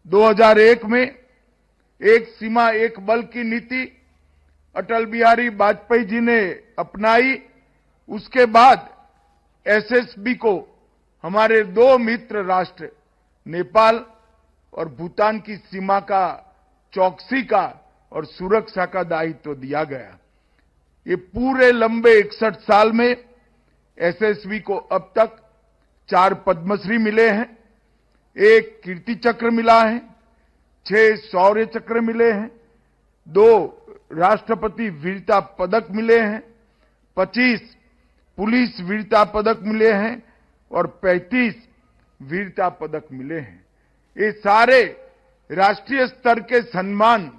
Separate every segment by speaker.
Speaker 1: 2001 में एक सीमा एक बल की नीति अटल बिहारी वाजपेयी जी ने अपनाई। उसके बाद एसएसबी को हमारे दो मित्र राष्ट्र नेपाल और भूटान की सीमा का चौकसी का और सुरक्षा का दायित्व दिया गया। ये पूरे लंबे 61 साल में एसएसबी को अब तक 4 पद्मश्री मिले हैं, 1 कीर्ति चक्र मिला है, 6 शौर्य चक्र मिले हैं, 2 राष्ट्रपति वीरता पदक मिले हैं, 25 पुलिस वीरता पदक मिले हैं और 35 वीरता पदक मिले हैं। ये सारे राष्ट्रीय स्तर के सम्मान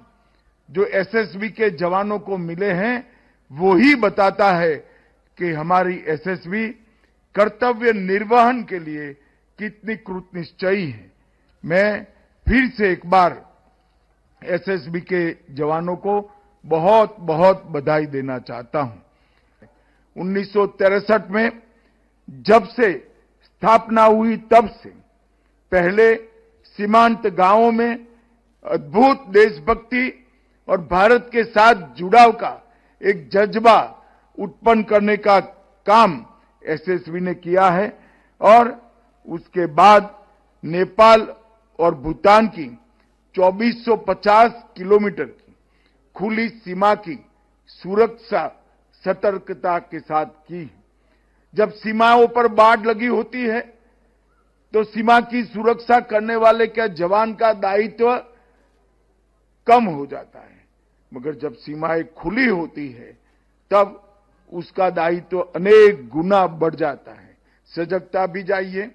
Speaker 1: जो एसएसबी के जवानों को मिले हैं, वो ही बताता है कि हमारी एसएसबी कर्तव्य निर्वहन के लिए कितनी कृतनिश्चयी है। मैं फिर से एक बार एसएसबी के जवानों को बहुत बहुत बधाई देना चाहता हूं। 1963 में जब से स्थापना हुई तब से पहले सीमांत गांवों में अद्भुत देशभक्ति और भारत के साथ जुड़ाव का एक जज्बा उत्पन्न करने का काम एसएसबी ने किया है और उसके बाद नेपाल और भूटान की 2450 किलोमीटर की खुली सीमा की सुरक्षा सतर्कता के साथ की। जब सीमाओं पर बाढ़ लगी होती है तो सीमा की सुरक्षा करने वाले क्या जवान का दायित्व कम हो जाता है, मगर जब सीमाएं खुली होती है तब उसका दायित्व अनेक गुना बढ़ जाता है। सजगता भी चाहिए,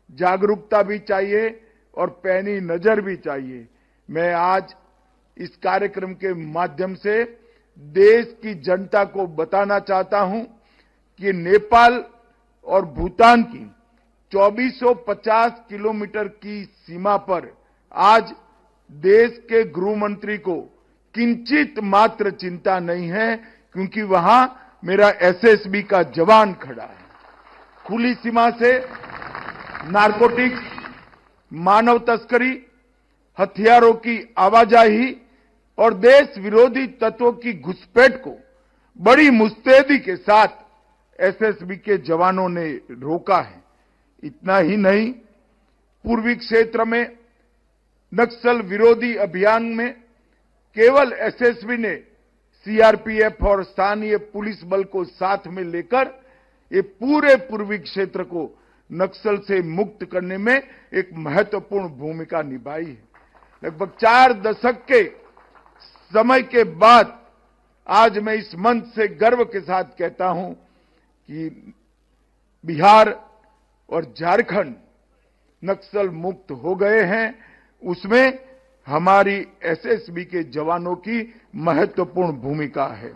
Speaker 1: जागरूकता भी चाहिए और पैनी नजर भी चाहिए। मैं आज इस कार्यक्रम के माध्यम से देश की जनता को बताना चाहता हूं कि नेपाल और भूटान की 2450 किलोमीटर की सीमा पर आज देश के गृह मंत्री को किंचित मात्र चिंता नहीं है, क्योंकि वहां मेरा एसएसबी का जवान खड़ा है। खुली सीमा से नारकोटिक्स, मानव तस्करी, हथियारों की आवाजाही और देश विरोधी तत्वों की घुसपैठ को बड़ी मुस्तैदी के साथ एसएसबी के जवानों ने रोका है। इतना ही नहीं, पूर्वी क्षेत्र में नक्सल विरोधी अभियान में केवल एसएसबी ने सीआरपीएफ और स्थानीय पुलिस बल को साथ में लेकर ये पूरे पूर्वी क्षेत्र को नक्सल से मुक्त करने में एक महत्वपूर्ण भूमिका निभाई है। लगभग 4 दशक के समय के बाद आज मैं इस मंच से गर्व के साथ कहता हूं कि बिहार और झारखंड नक्सल मुक्त हो गए हैं। उसमें हमारी एसएसबी के जवानों की महत्वपूर्ण भूमिका है।